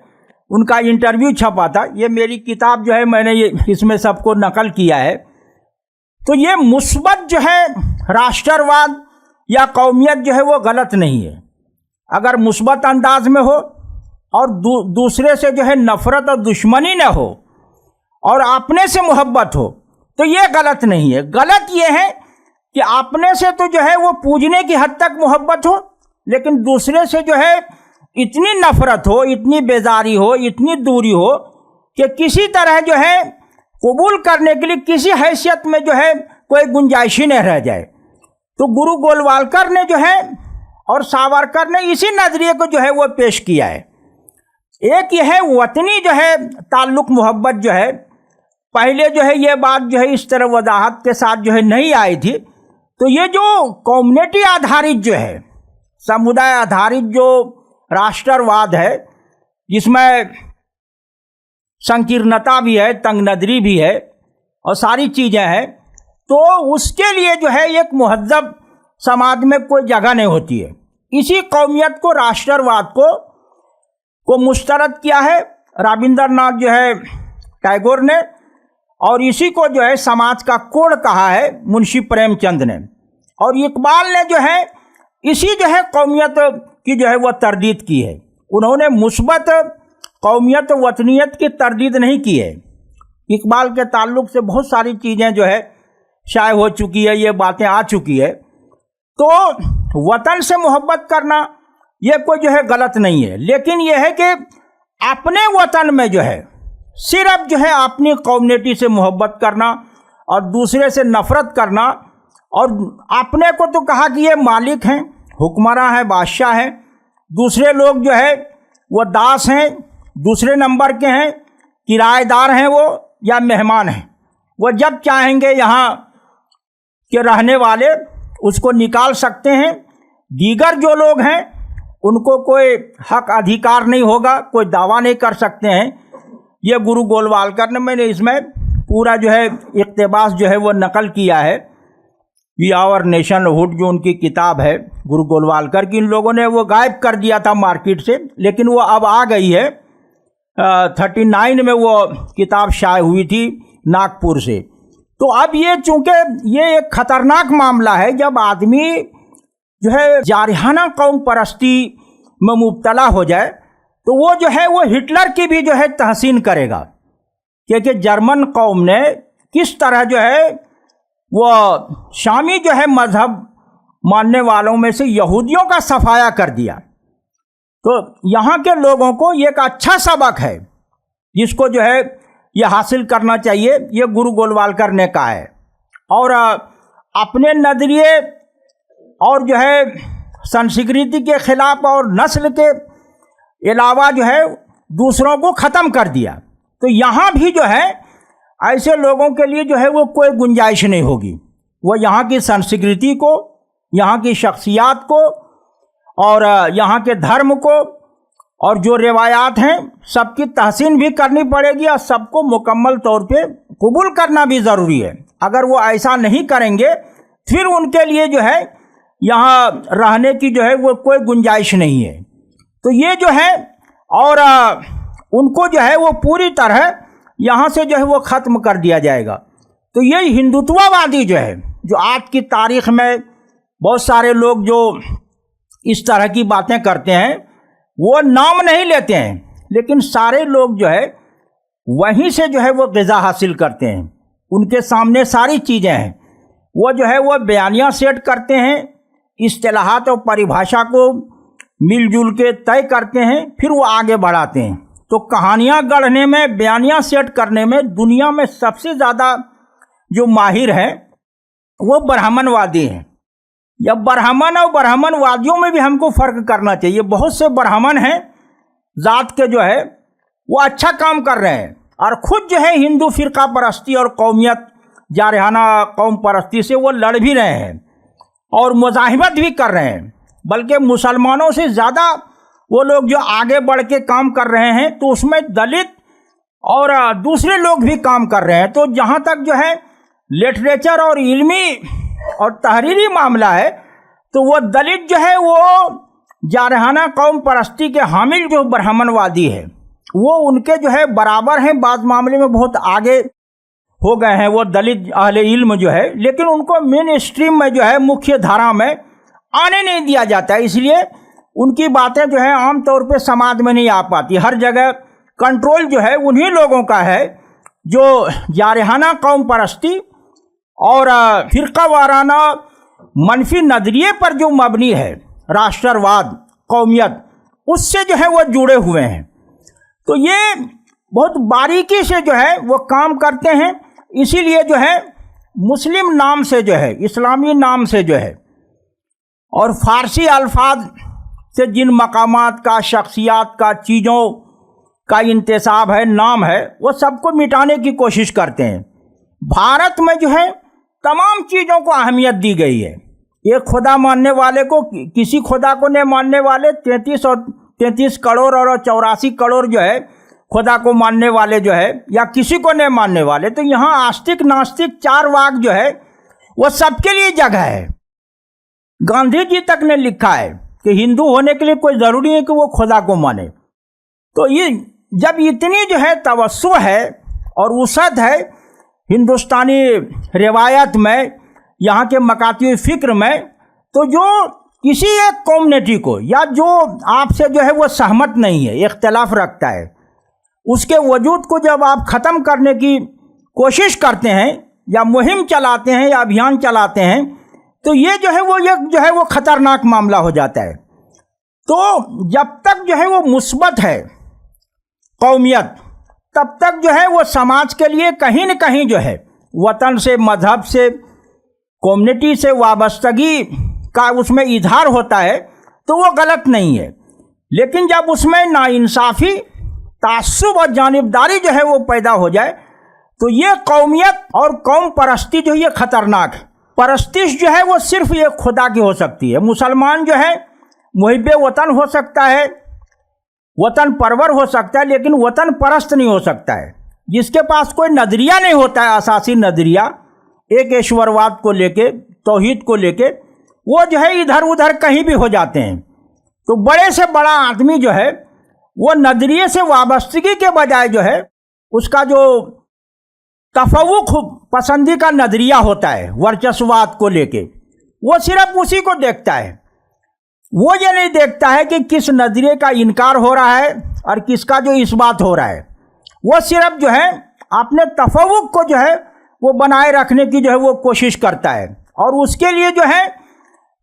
उनका इंटरव्यू छपा था। ये मेरी किताब जो है मैंने ये इसमें सबको नकल किया है। तो ये मुस्बत जो है राष्ट्रवाद या कौमियत जो है वो गलत नहीं है, अगर मुस्बत अंदाज में हो और दूसरे से जो है नफ़रत और दुश्मनी न हो और अपने से मोहब्बत हो, तो ये गलत नहीं है। गलत ये है कि अपने से तो जो है वो पूजने की हद तक मोहब्बत हो, लेकिन दूसरे से जो है इतनी नफ़रत हो, इतनी बेजारी हो, इतनी दूरी हो कि किसी तरह जो है कबूल करने के लिए किसी हैसियत में जो है कोई गुंजाइश ही नहीं रह जाए। तो गुरु गोलवालकर ने जो है और सावरकर ने इसी नज़रिए को जो है वो पेश किया है। एक ये है वतनी जो है ताल्लुक़ मोहब्बत जो है, पहले जो है ये बात जो है इस तरह वजाहत के साथ जो है नहीं आई थी। तो ये जो कम्युनिटी आधारित जो है, समुदाय आधारित जो राष्ट्रवाद है, जिसमें संकीर्णता भी है, तंग नज़री भी है اور ساری چیزیں ہیں، تو اس کے لیے جو ہے ایک مہذب سماج میں کوئی جگہ نہیں ہوتی ہے۔ اسی قومیت کو، راشٹرواد کو مسترد کیا ہے رابندر ناتھ جو ہے ٹیگور نے، اور اسی کو جو ہے سماج کا کوڑ کہا ہے منشی پریم چند نے، اور اقبال نے جو ہے اسی جو ہے قومیت کی جو ہے وہ تردید کی ہے۔ انہوں نے مثبت قومیت وطنیت کی تردید نہیں کی ہے۔ اقبال کے تعلق سے بہت ساری چیزیں جو ہے شائع ہو چکی ہے، یہ باتیں آ چکی ہے۔ تو وطن سے محبت کرنا یہ کوئی جو ہے غلط نہیں ہے، لیکن یہ ہے کہ اپنے وطن میں جو ہے صرف جو ہے اپنی کمیونٹی سے محبت کرنا اور دوسرے سے نفرت کرنا، اور اپنے کو تو کہا کہ یہ مالک ہیں، حکمراں ہیں، بادشاہ ہیں، دوسرے لوگ جو ہے وہ داس ہیں، دوسرے نمبر کے ہیں، کرایہ دار ہیں وہ یا مہمان ہیں، وہ جب چاہیں گے یہاں کے رہنے والے اس کو نکال سکتے ہیں، دیگر جو لوگ ہیں ان کو کوئی حق ادھیکار نہیں ہوگا، کوئی دعویٰ نہیں کر سکتے ہیں۔ یہ گرو گولوالکر نے، میں نے اس میں پورا جو ہے اقتباس جو ہے وہ نقل کیا ہے، وی آور نیشن ہوڈ جو ان کی کتاب ہے گرو گولوالکر کی، ان لوگوں نے وہ غائب کر دیا تھا مارکیٹ سے، لیکن وہ اب آ گئی ہے۔ 39 میں وہ کتاب شائع ہوئی تھی ناگپور سے۔ تو اب یہ چونکہ یہ ایک خطرناک معاملہ ہے، جب آدمی جو ہے جارحانہ قوم پرستی میں مبتلا ہو جائے تو وہ جو ہے وہ ہٹلر کی بھی جو ہے تحسین کرے گا، کہ جرمن قوم نے کس طرح جو ہے وہ شامی جو ہے مذہب ماننے والوں میں سے یہودیوں کا صفایا کر دیا۔ تو یہاں کے لوگوں کو یہ ایک اچھا سبق ہے جس کو جو ہے یہ حاصل کرنا چاہیے، یہ گرو گولوالکر نے کہا ہے۔ اور اپنے نظریے اور جو ہے سنسکرتی کے خلاف اور نسل کے علاوہ جو ہے دوسروں کو ختم کر دیا۔ تو یہاں بھی جو ہے ایسے لوگوں کے لیے جو ہے وہ کوئی گنجائش نہیں ہوگی، وہ یہاں کی سنسکرتی کو، یہاں کی شخصیات کو اور یہاں کے دھرم کو اور جو روایات ہیں سب کی تحسین بھی کرنی پڑے گی، اور سب کو مکمل طور پہ قبول کرنا بھی ضروری ہے۔ اگر وہ ایسا نہیں کریں گے پھر ان کے لیے جو ہے یہاں رہنے کی جو ہے وہ کوئی گنجائش نہیں ہے۔ تو یہ جو ہے اور ان کو جو ہے وہ پوری طرح یہاں سے جو ہے وہ ختم کر دیا جائے گا۔ تو یہ ہندوتوا وادی جو ہے، جو آج کی تاریخ میں بہت سارے لوگ جو اس طرح کی باتیں کرتے ہیں وہ نام نہیں لیتے ہیں، لیکن سارے لوگ جو ہے وہیں سے جو ہے وہ غذا حاصل کرتے ہیں، ان کے سامنے ساری چیزیں ہیں، وہ جو ہے وہ بیانیہ سیٹ کرتے ہیں، اصطلاحات اور پریبھاشا کو مل جل کے طے کرتے ہیں، پھر وہ آگے بڑھاتے ہیں۔ تو کہانیاں گڑھنے میں، بیانیہ سیٹ کرنے میں دنیا میں سب سے زیادہ جو ماہر ہیں وہ برہمن وادی ہیں۔ یا برہمن اور برہمن وادیوں میں بھی ہم کو فرق کرنا چاہیے۔ بہت سے برہمن ہیں ذات کے جو ہے وہ اچھا کام کر رہے ہیں، اور خود جو ہے ہندو فرقہ پرستی اور قومیت جارحانہ قوم پرستی سے وہ لڑ بھی رہے ہیں اور مزاحمت بھی کر رہے ہیں، بلکہ مسلمانوں سے زیادہ وہ لوگ جو آگے بڑھ کے کام کر رہے ہیں، تو اس میں دلت اور دوسرے لوگ بھی کام کر رہے ہیں۔ تو جہاں تک جو ہے لٹریچر اور علمی اور تحریری معاملہ ہے تو وہ دلت جو ہے وہ جارحانہ قوم پرستی کے حامل جو برہمن وادی ہے وہ ان کے جو ہے برابر ہیں، بعض معاملے میں بہت آگے ہو گئے ہیں وہ دلت اہل علم جو ہے، لیکن ان کو مین اسٹریم میں جو ہے مکھیہ دھارا میں آنے نہیں دیا جاتا ہے، اس لیے ان کی باتیں جو ہے عام طور پہ سماج میں نہیں آ پاتی۔ ہر جگہ کنٹرول جو ہے انہی لوگوں کا ہے جو جارحانہ قوم پرستی اور فرقہ وارانہ منفی نظریے پر جو مبنی ہے راشٹرواد، قومیت، اس سے جو ہے وہ جڑے ہوئے ہیں۔ تو یہ بہت باریکی سے جو ہے وہ کام کرتے ہیں، اسی لیے جو ہے مسلم نام سے جو ہے، اسلامی نام سے جو ہے اور فارسی الفاظ سے جن مقامات کا، شخصیات کا، چیزوں کا انتساب ہے، نام ہے، وہ سب کو مٹانے کی کوشش کرتے ہیں۔ بھارت میں جو ہے تمام چیزوں کو اہمیت دی گئی ہے۔ ایک خدا ماننے والے کو کسی خدا کو نہیں ماننے والے 33 کروڑ اور 84 کروڑ جو ہے खुदा को मानने वाले जो है या किसी को नहीं मानने वाले, तो यहाँ आस्तिक नास्तिक चार वाक जो है वो सबके लिए जगह है। गांधी जी तक ने लिखा है कि हिंदू होने के लिए कोई ज़रूरी है कि वो खुदा को माने। तो ये जब इतनी जो है तवस्सु है और वसअत है हिंदुस्तानी रिवायत में, यहाँ के मकाती फ़िक्र में, तो जो किसी एक कम्युनिटी को या जो आपसे जो है वो सहमत नहीं है, इख्तिलाफ रखता है, उसके वजूद को जब आप ख़त्म करने की कोशिश करते हैं या मुहिम चलाते हैं या अभियान चलाते हैं, तो ये जो है वो ख़तरनाक मामला हो जाता है। तो जब तक जो है वो मुस्बत है कौमियत, तब तक जो है वो समाज के लिए कहीं न कहीं जो है वतन से, मजहब से, कम्युनिटी से वाबस्तगी का उसमें इजहार होता है, तो वो गलत नहीं है। लेकिन जब उसमें नाइंसाफ़ी, तासुब और जानिबदारी जो है वो पैदा हो जाए, तो ये कौमियत और कौम परस्ती जो ये ख़तरनाक है। परस्तिश जो है वो सिर्फ ये खुदा की हो सकती है। मुसलमान जो है मुहिब्बे वतन हो सकता है, वतन परवर हो सकता है, लेकिन वतन परस्त नहीं हो सकता है। जिसके पास कोई नज़रिया नहीं होता है, असासी नज़रिया एक ईश्वरवाद को लेके, तौहीद को लेके, वो जो है इधर उधर कहीं भी हो जाते हैं। तो बड़े से बड़ा आदमी जो है वो नज़रिए से वाबस्तगी के बजाय जो है उसका जो तफव्वुक पसंदी का नज़रिया होता है वर्चस्ववाद को लेके, वो सिर्फ उसी को देखता है। वो ये नहीं देखता है कि किस नज़रिए का इनकार हो रहा है और किसका जो इस्बात हो रहा है। वो सिर्फ जो है अपने तफव्वुक को जो है वो बनाए रखने की जो है वो कोशिश करता है, और उसके लिए जो है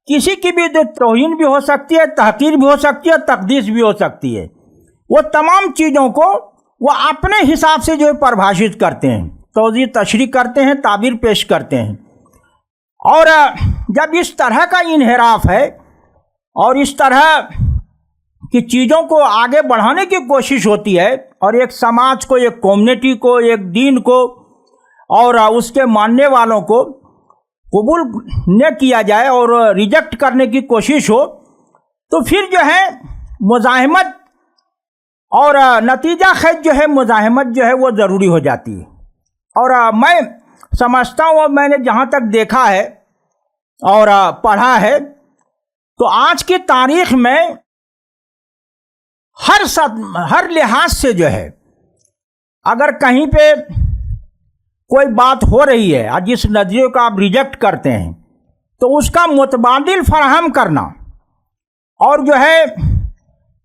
किसी की भी जो तौहीन भी हो सकती है, तहकीर भी हो सकती है, तकदीस भी हो सकती है। वो तमाम चीज़ों को वो अपने हिसाब से जो है परिभाषित करते हैं, तौज़ीह तशरीह करते हैं, ताबीर पेश करते हैं। और जब इस तरह का इन्हिराफ है और इस तरह की चीज़ों को आगे बढ़ाने की कोशिश होती है, और एक समाज को, एक कम्युनिटी को, एक दीन को और उसके मानने वालों को कबूल न किया जाए और रिजेक्ट करने की कोशिश हो, तो फिर जो है मुज़ाहिमत और नतीजा खैज जो है मुज़ाहिमत जो है वो ज़रूरी हो जाती है। और मैं समझता हूँ, मैंने जहाँ तक देखा है और पढ़ा है, तो आज की तारीख़ में हर लिहाज से जो है अगर कहीं पे कोई बात हो रही है और जिस नज़रिए को आप रिजेक्ट करते हैं, तो उसका मुतबादिल फराहम करना और जो है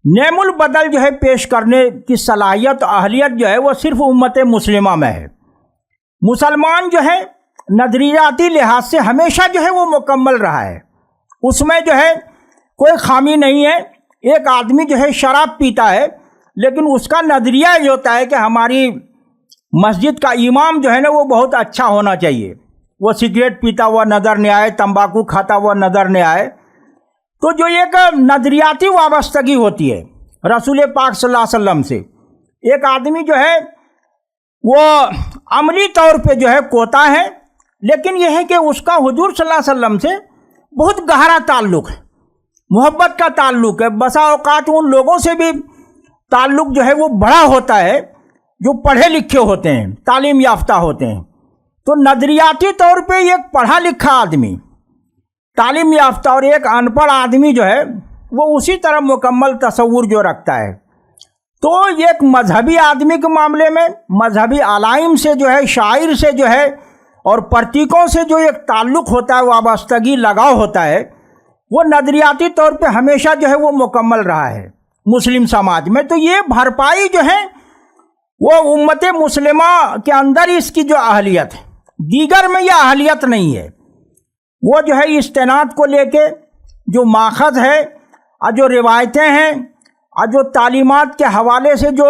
नेमुल बदल जो है पेश करने की सलाहियत, अहलियत जो है वो सिर्फ उम्मत मुस्लिमा में है। मुसलमान जो है नज़रियाती लिहाज से हमेशा जो है वो मुकम्मल रहा है, उसमें जो है कोई खामी नहीं है। एक आदमी जो है शराब पीता है, लेकिन उसका नज़रिया ये होता है कि हमारी मस्जिद का इमाम जो है ना वो बहुत अच्छा होना चाहिए, वो सिगरेट पीता हुआ नज़र नहीं आए, तंबाकू खाता हुआ नज़र नहीं आए। तो जो एक नज़रियाती वाबस्तगी होती है रसूल पाक सल्लल्लाहु अलैहि वसल्लम से, एक आदमी जो है वो अमली तौर पे जो है कोता है, लेकिन यह है कि उसका हुजूर सल्लल्लाहु अलैहि वसल्लम से बहुत गहरा ताल्लुक़ है, मोहब्बत का ताल्लुक़ है। बसा औकात उन लोगों से भी ताल्लुक़ जो है वो बड़ा होता है जो पढ़े लिखे होते हैं, तालीम याफ्ता होते हैं। तो नज़रियाती तौर पे एक पढ़ा लिखा आदमी, तालीम याफ्ता, और एक अनपढ़ आदमी जो है वो उसी तरह मुकम्मल तसव्वुर जो रखता है। तो एक मजहबी आदमी के मामले में मजहबी अलाइम से जो है, शायर से जो है और प्रतीकों से जो एक ताल्लुक़ होता है, वाबस्तगी, लगाव होता है, वो नज़रियाती तौर पे हमेशा जो है वो मुकम्मल रहा है मुस्लिम समाज में। तो ये भरपाई जो है वो उम्मत मुस्लिमा के अंदर इसकी जो अहलियत है, दीगर में यह अहलियत नहीं है। वो जो है इस्तेनाद को लेके जो माखज़ है और जो रिवायतें हैं और जो तालीमात के हवाले से जो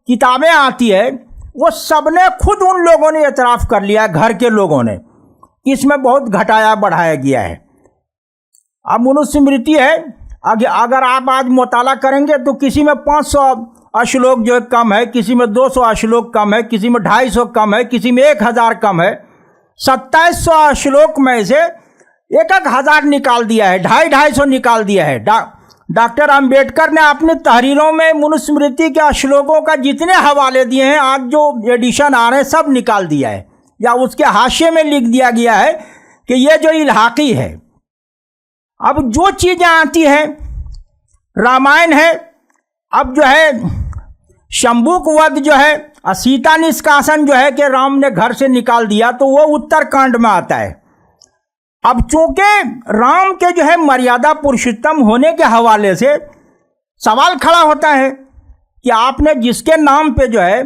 किताबें आती है, वो सब ने खुद उन लोगों ने एतराफ़ कर लिया है, घर के लोगों ने, इसमें बहुत घटाया बढ़ाया गया है। अब मनुस्मृति है, अगर आप आज मुताला करेंगे तो किसी में 500 अश्लोक जो है कम है, किसी में 200 अश्लोक कम है, किसी में 250 कम है, किसी में 1000 कम है। 2700 श्लोक में से 1000 निकाल दिया है, 250 निकाल दिया है। डॉक्टर अंबेडकर ने अपनी तहरीरों में मनुस्मृति के श्लोकों का जितने हवाले दिए हैं, आज जो एडिशन आ रहे हैं सब निकाल दिया है, या उसके हाशिए में लिख दिया गया है कि ये जो इल्हाकी है। अब जो चीज़ें आती हैं, रामायण है, अब जो है शंभुक वध जो है, सीता निष्कासन जो है कि राम ने घर से निकाल दिया, तो वो उत्तरकांड में आता है। अब चूंकि राम के जो है मर्यादा पुरुषोत्तम होने के हवाले से सवाल खड़ा होता है कि आपने जिसके नाम पे जो है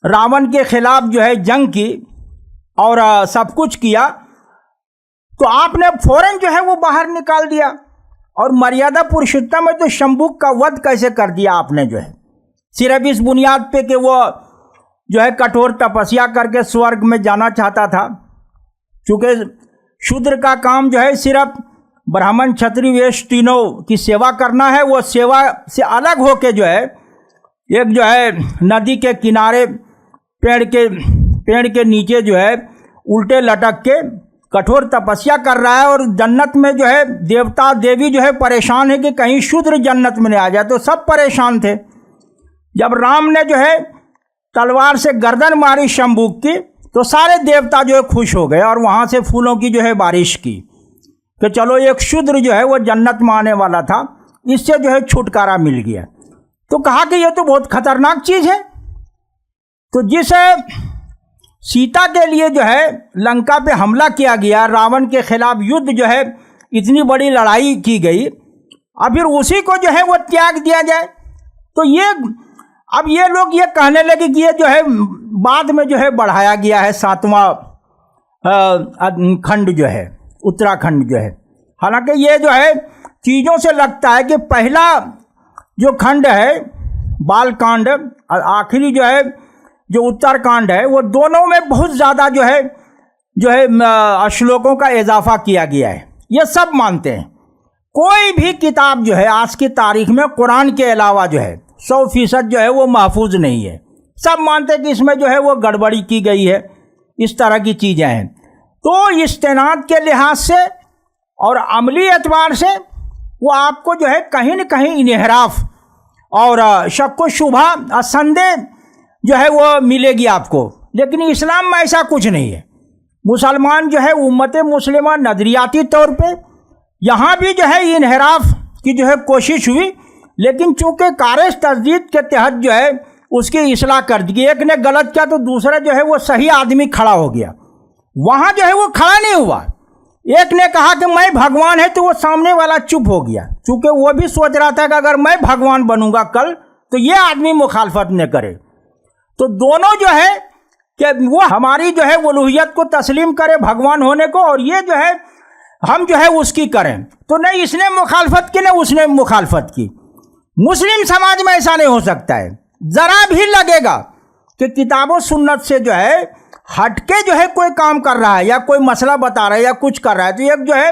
रावण के खिलाफ जो है जंग की और सब कुछ किया, तो आपने फौरन जो है वो बाहर निकाल दिया, और मर्यादा पुरुषोत्तम है तो शंभुक का वध कैसे कर दिया आपने जो है, सिर्फ इस बुनियाद पे कि वो जो है कठोर तपस्या करके स्वर्ग में जाना चाहता था। चूँकि शूद्र का काम जो है सिर्फ ब्राह्मण क्षत्रिय वैश्य तीनों की सेवा करना है, वो सेवा से अलग होके जो है एक जो है नदी के किनारे पेड़ के नीचे जो है उल्टे लटक के कठोर तपस्या कर रहा है, और जन्नत में जो है देवता देवी जो है परेशान है कि कहीं शूद्र जन्नत में नहीं आ जाए, तो सब परेशान थे। जब राम ने जो है तलवार से गर्दन मारी शंभुक की, तो सारे देवता जो है खुश हो गए और वहाँ से फूलों की जो है बारिश की कि चलो एक शूद्र जो है वो जन्नत में आने वाला था, इससे जो है छुटकारा मिल गया। तो कहा कि ये तो बहुत खतरनाक चीज़ है। तो जिस सीता के लिए जो है लंका पे हमला किया गया, रावण के खिलाफ युद्ध जो है इतनी बड़ी लड़ाई की गई, अब फिर उसी को जो है वो त्याग दिया जाए, तो ये अब ये लोग ये कहने लगे कि ये जो है बाद में जो है बढ़ाया गया है 7वां खंड जो है उत्तराखंड जो है। हालांकि ये जो है चीज़ों से लगता है कि पहला जो खंड है बालकांड, आखिरी जो है जो उत्तरकांड है, वो दोनों में बहुत ज़्यादा जो है श्लोकों का इजाफा किया गया है। ये सब मानते हैं। कोई भी किताब जो है आज की तारीख में कुरान के अलावा जो है 100% जो है वो महफूज नहीं है। सब मानते हैं कि इसमें जो है वो गड़बड़ी की गई है, इस तरह की चीज़ें हैं। तो इस्तेनाद के लिहाज से और अमली एतबार से वो आपको जो है कहीं न कहीं इन्हिराफ और शक व शुबहा संदेह जो है वो मिलेगी आपको, लेकिन इस्लाम में ऐसा कुछ नहीं है। मुसलमान जो है उम्मत मुस्लिमा नज़रियाती तौर पे यहाँ भी जो है इन्हिराफ की जो है कोशिश हुई, लेकिन चूँकि कारश तस्दीद के तहत जो है उसकी इस्लाह कर दी। एक ने गलत किया तो दूसरा जो है वो सही आदमी खड़ा हो गया। वहाँ जो है वो खड़ा नहीं हुआ। एक ने कहा कि मैं भगवान है, तो वो सामने वाला चुप हो गया, चूँकि वो भी सोच रहा था कि अगर मैं भगवान बनूंगा कल तो ये आदमी मुखालफत न करे। तो दोनों जो है कि वो हमारी जो है उलूहियत को तस्लीम करे भगवान होने को, और ये जो है हम जो है उसकी करें। तो नहीं इसने मुखालफत की, न उसने मुखालफत की। मुस्लिम समाज में ऐसा नहीं हो सकता है। ज़रा भी लगेगा कि किताबों सुन्नत से जो है हटके जो है कोई काम कर रहा है या कोई मसला बता रहा है या कुछ कर रहा है, तो एक जो है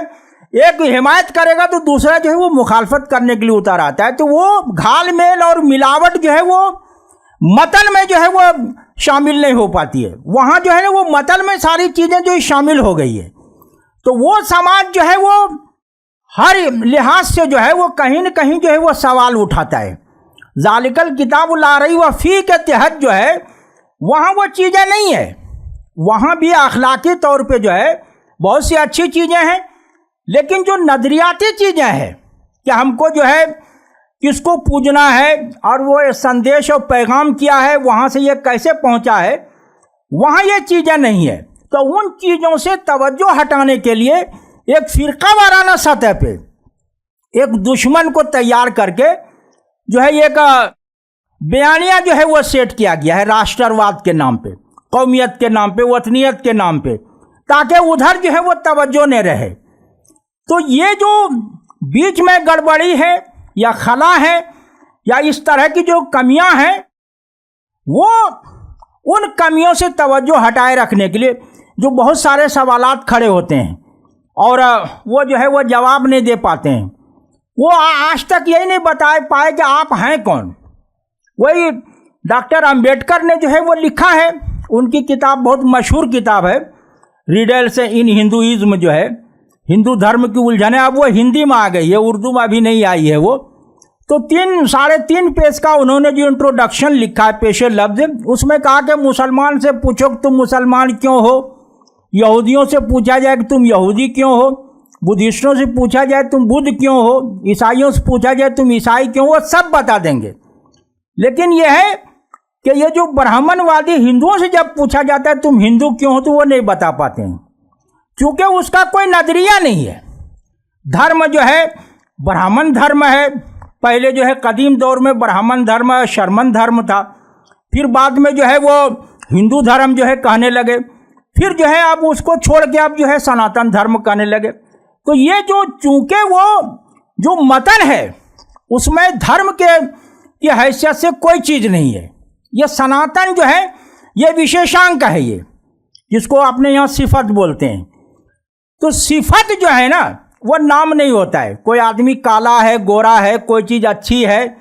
एक हिमायत करेगा तो दूसरा जो है वो मुखालफत करने के लिए उतर आता है। तो वो घाल मेल और मिलावट जो है वो मतन में जो है वो शामिल नहीं हो पाती है। वहाँ जो है ना वो मतन में सारी चीज़ें जो शामिल हो गई है। तो वो समाज जो है वो हर लिहाज से जो है वो कहीं न कहीं जो है वो सवाल उठाता है। ज़ालिकल किताब ला रही व फ़ी के तहत जो है वहाँ वो चीज़ें नहीं है। वहाँ भी अखलाकी तौर पे जो है बहुत सी अच्छी चीज़ें हैं, लेकिन जो नज़रियाती चीज़ें हैं कि हमको जो है किसको पूजना है और वो संदेश और पैगाम किया है, वहाँ से ये कैसे पहुँचा है, वहाँ ये चीज़ें नहीं है। तो उन चीज़ों से तवज्जो हटाने के लिए एक फ़िरका वाराना सतह पे एक दुश्मन को तैयार करके जो है एक बयानिया जो है वो सेट किया गया है राष्ट्रवाद के नाम पे, कौमियत के नाम पे, वतनियत के नाम पे, ताकि उधर जो है वो तवज्जो नहीं रहे। तो ये जो बीच में गड़बड़ी है या खला है या इस तरह की जो कमियां हैं, वो उन कमियों से तवज्जो हटाए रखने के लिए जो बहुत सारे सवालात खड़े होते हैं और वो जो है वो जवाब नहीं दे पाते हैं। वो आज तक यही नहीं बता पाए कि आप हैं कौन। वही डॉक्टर अंबेडकर ने जो है वो लिखा है, उनकी किताब बहुत मशहूर किताब है रिडल्स इन हिंदुइज्म जो है, हिंदू धर्म की उलझने, अब वो हिंदी में आ गई है, उर्दू में अभी नहीं आई है वो। तो 3.5 पेज का उन्होंने जो इंट्रोडक्शन लिखा है, पेशे लफ्ज, उसमें कहा कि मुसलमान से पूछो कि तुम मुसलमान क्यों हो, यहूदियों से पूछा जाए कि तुम यहूदी क्यों हो, बुद्धिस्टों से पूछा जाए तुम बुद्ध क्यों हो, ईसाइयों से पूछा जाए तुम ईसाई क्यों हो, वो सब बता देंगे। लेकिन यह है कि ये जो ब्राह्मणवादी हिंदुओं से जब पूछा जाता है तुम हिंदू क्यों हो, तो वो नहीं बता पाते हैं, क्योंकि उसका कोई नजरिया नहीं है। धर्म जो है ब्राह्मण धर्म है, पहले जो है कदीम दौर में ब्राह्मण धर्म शर्मन धर्म था, फिर बाद में जो है वो हिंदू धर्म जो है कहने लगे, फिर जो है अब उसको छोड़ के अब जो है सनातन धर्म कहने लगे। तो ये जो चूंकि वो जो मतन है उसमें धर्म के की हैसियत से कोई चीज़ नहीं है, ये सनातन जो है ये विशेषांक है, ये जिसको अपने यहाँ सिफत बोलते हैं। तो सिफत जो है ना वो नाम नहीं होता है। कोई आदमी काला है, गोरा है, कोई चीज़ अच्छी है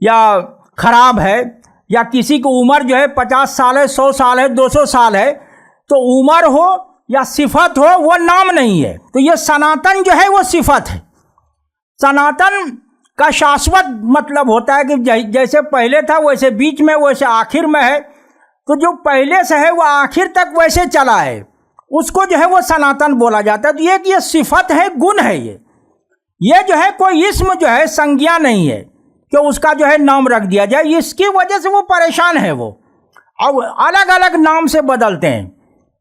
या खराब है, या किसी की उम्र जो है 50 साल है, 100 साल है, 200 साल है, तो उम्र हो या सिफत हो वो नाम नहीं है। तो ये सनातन जो है वो सिफत है। सनातन का शाश्वत मतलब होता है कि जैसे पहले था वैसे बीच में वैसे आखिर में है, तो जो पहले से है वो आखिर तक वैसे चला है, उसको जो है वो सनातन बोला जाता है। तो ये सिफत है, गुण है, ये जो है कोई इसम जो है संज्ञा नहीं है कि उसका जो है नाम रख दिया जाए। इसकी वजह से वो परेशान है, वो अब अलग अलग नाम से बदलते हैं,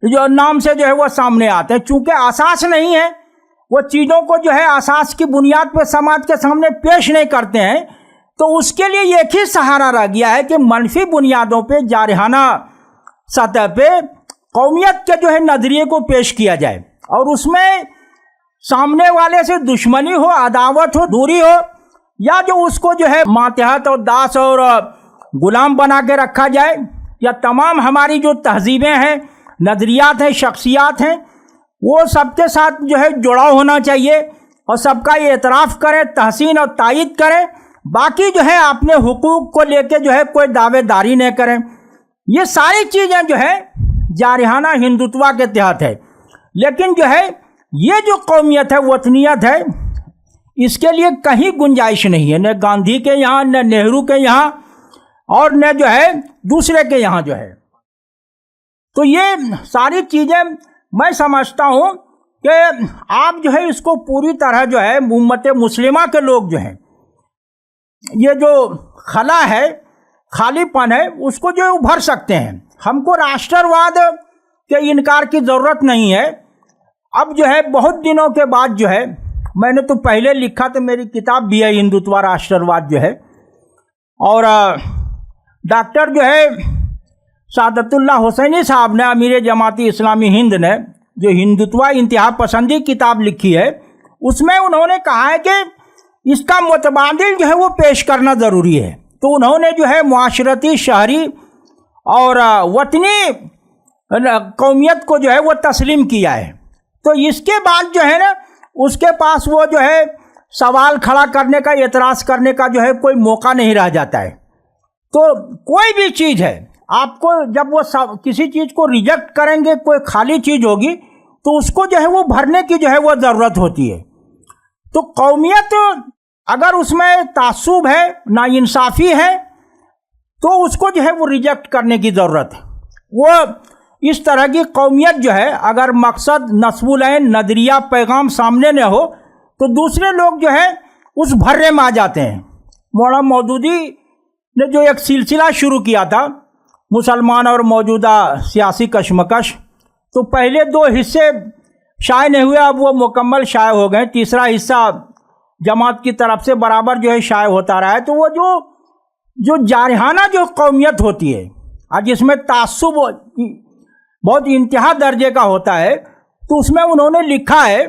जो नाम से जो है वो सामने आते हैं। चूंकि आसास नहीं है, वो चीज़ों को जो है आसास की बुनियाद पर समाज के सामने पेश नहीं करते हैं, तो उसके लिए एक ही सहारा रह गया है कि मनफी बुनियादों पे जारहाना सतह पे कौमियत के जो है नजरिए को पेश किया जाए, और उसमें सामने वाले से दुश्मनी हो, अदावत हो, दूरी हो, या जो उसको जो है मातहत और दास और गुलाम बना के रखा जाए, या तमाम हमारी जो तहजीबें हैं, नजरियात हैं, शख्सियात हैं, वो सबके साथ जो है जुड़ाव होना चाहिए और सबका ये एतराफ़ करें, तहसीन और तायीद करें। बाकी जो है अपने हुकूक को लेके जो है कोई दावेदारी नहीं करें। ये सारी चीज़ें जो है जारहाना हिंदुत्व के तहत है। लेकिन जो है ये जो कौमियत है, वतनियत है, इसके लिए कहीं गुंजाइश नहीं है, न गांधी के यहाँ, न नेहरू के यहाँ, और न जो है दूसरे के यहाँ जो है। तो ये सारी चीज़ें मैं समझता हूँ कि आप जो है इसको पूरी तरह जो है उम्मत मुस्लिमा के लोग जो हैं, ये जो खला है, खालीपन है, उसको जो है भर सकते हैं। हमको राष्ट्रवाद के इनकार की ज़रूरत नहीं है। अब जो है बहुत दिनों के बाद जो है, मैंने तो पहले लिखा, तो मेरी किताब भी है हिंदुत्व राष्ट्रवाद जो है, और डॉक्टर जो है सादतुल्लाह हुसैनी साहब ने, अमीर जमाती इस्लामी हिंद ने, जो हिंदुत्व इंतहा पसंदी किताब लिखी है, उसमें उन्होंने कहा है कि इसका मुतबादिल जो है वो पेश करना ज़रूरी है। तो उन्होंने जो है मुआशरती, शहरी और वतनी कौमियत को जो है वो तस्लीम किया है। तो इसके बाद जो है ना, उसके पास वो जो है सवाल खड़ा करने का, एतराज़ करने का जो है कोई मौका नहीं रह जाता है। तो कोई भी चीज़ है, आपको जब वो किसी चीज़ को रिजेक्ट करेंगे, कोई खाली चीज़ होगी, तो उसको जो है वो भरने की जो है वो ज़रूरत होती है। तो कौमियत अगर उसमें तासुब है, नाइंसाफ़ी है, तो उसको जो है वो रिजेक्ट करने की ज़रूरत है। वो इस तरह की कौमियत जो है, अगर मकसद, नस्बुलैन, नदरिया, पैगाम सामने न हो, तो दूसरे लोग जो है उस भर्रे में आ जाते हैं। मौलाना मौदूदी ने जो एक सिलसिला शुरू किया था, मुसलमान और मौजूदा सियासी कशमकश, तो पहले 2 हिस्से शाये नहीं हुए, अब वो मुकम्मल शाये हो गए। तीसरा हिस्सा जमात की तरफ से बराबर जो है शाये होता रहा है। तो वो जो जारहाना जो कौमियत होती है, और जिसमें तासुब बहुत इंतहा दर्जे का होता है, तो उसमें उन्होंने लिखा है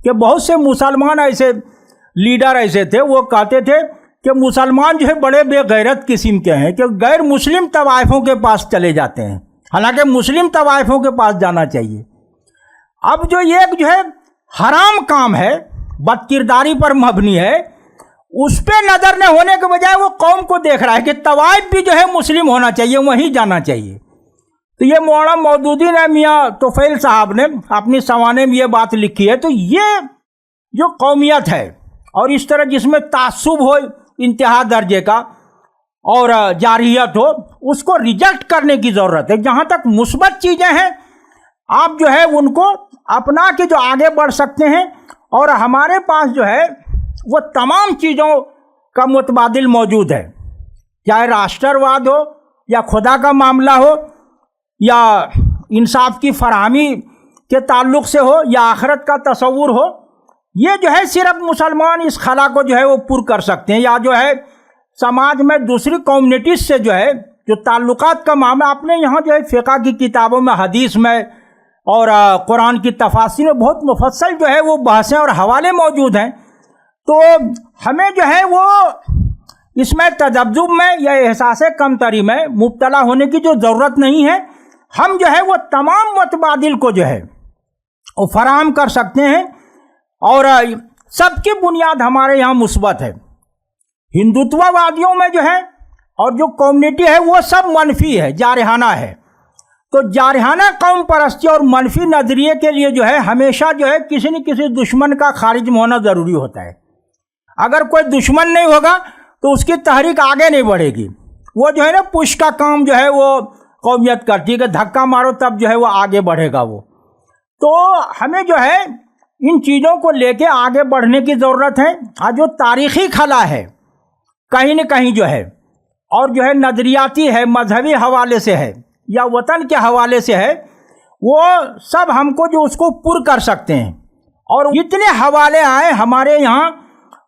कि बहुत से मुसलमान ऐसे लीडर ऐसे थे, वो कहते थे कि मुसलमान जो है बड़े बेगैरत किस्म के हैं, कि गैर मुस्लिम तवाइफों के पास चले जाते हैं, हालांकि मुस्लिम तवाइफों के पास जाना चाहिए। अब जो ये जो है हराम काम है, बदकिरदारी पर मबनी है, उस पर नज़र न होने के बजाय वो कौम को देख रहा है कि तवाइफ भी जो है मुस्लिम होना चाहिए, वहीं जाना चाहिए। تو یہ مولانا مودودی نے میاں توفیل صاحب نے اپنی سوانح میں یہ بات لکھی ہے. تو یہ جو قومیت ہے اور اس طرح جس میں تعصب ہو انتہا درجے کا اور جارحیت ہو, اس کو ریجیکٹ کرنے کی ضرورت ہے. جہاں تک مثبت چیزیں ہیں آپ جو ہے ان کو اپنا کے جو آگے بڑھ سکتے ہیں, اور ہمارے پاس جو ہے وہ تمام چیزوں کا متبادل موجود ہے, چاہے راشٹر واد ہو یا خدا کا معاملہ ہو یا انصاف کی فراہمی کے تعلق سے ہو یا آخرت کا تصور ہو. یہ جو ہے صرف مسلمان اس خلا کو جو ہے وہ پر کر سکتے ہیں, یا جو ہے سماج میں دوسری کمیونٹیز سے جو ہے جو تعلقات کا معاملہ. اپنے یہاں جو ہے فقہ کی کتابوں میں, حدیث میں اور قرآن کی تفاسیر میں بہت مفصل جو ہے وہ بحثیں اور حوالے موجود ہیں. تو ہمیں جو ہے وہ اس میں تذبذب میں یا احساس کمتری میں مبتلا ہونے کی جو ضرورت نہیں ہے. ہم جو ہے وہ تمام متبادل کو جو ہے وہ فراہم کر سکتے ہیں, اور سب کی بنیاد ہمارے یہاں مثبت ہے. ہندوتوا وادیوں میں جو ہے اور جو کمیونٹی ہے وہ سب منفی ہے, جارحانہ ہے. تو جارحانہ قوم پرستی اور منفی نظریے کے لیے جو ہے ہمیشہ جو ہے کسی نہ کسی دشمن کا خارج میں ہونا ضروری ہوتا ہے. اگر کوئی دشمن نہیں ہوگا تو اس کی تحریک آگے نہیں بڑھے گی. وہ جو ہے نا پش کا کام جو ہے وہ قومیت کرتی ہے کہ دھکا مارو تب جو ہے وہ آگے بڑھے گا وہ. تو ہمیں جو ہے ان چیزوں کو لے کے آگے بڑھنے کی ضرورت ہے. اور جو تاریخی خلا ہے کہیں نہ کہیں جو ہے, اور جو ہے نظریاتی ہے, مذہبی حوالے سے ہے یا وطن کے حوالے سے ہے, وہ سب ہم کو جو اس کو پر کر سکتے ہیں. اور جتنے حوالے آئے ہمارے یہاں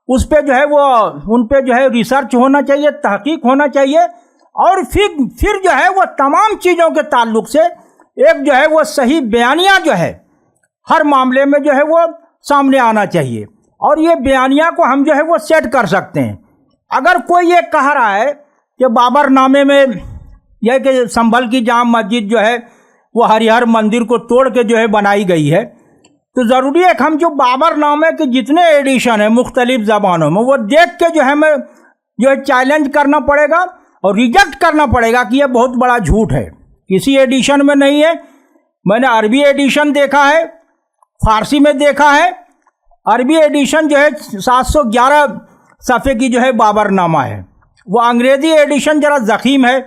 اس پہ جو ہے وہ ان پہ جو ہے ریسرچ ہونا چاہیے, تحقیق ہونا چاہیے, اور پھر جو ہے وہ تمام چیزوں کے تعلق سے ایک جو ہے وہ صحیح بیانیہ جو ہے ہر معاملے میں جو ہے وہ سامنے آنا چاہیے. اور یہ بیانیہ کو ہم جو ہے وہ سیٹ کر سکتے ہیں. اگر کوئی یہ کہہ رہا ہے کہ بابر نامے میں یہ کہ سنبھل کی جامع مسجد جو ہے وہ ہریہر مندر کو توڑ کے جو ہے بنائی گئی ہے, تو ضروری ہے کہ ہم جو بابر نامے کے جتنے ایڈیشن ہیں مختلف زبانوں میں وہ دیکھ کے جو ہے ہمیں جو ہے چیلنج کرنا پڑے گا اور ریجیکٹ کرنا پڑے گا کہ یہ بہت بڑا جھوٹ ہے, کسی ایڈیشن میں نہیں ہے. میں نے عربی ایڈیشن دیکھا ہے, فارسی میں دیکھا ہے. عربی ایڈیشن جو ہے 711 صفحے کی جو ہے بابر نامہ ہے. وہ انگریزی ایڈیشن ذرا ضخیم ہے,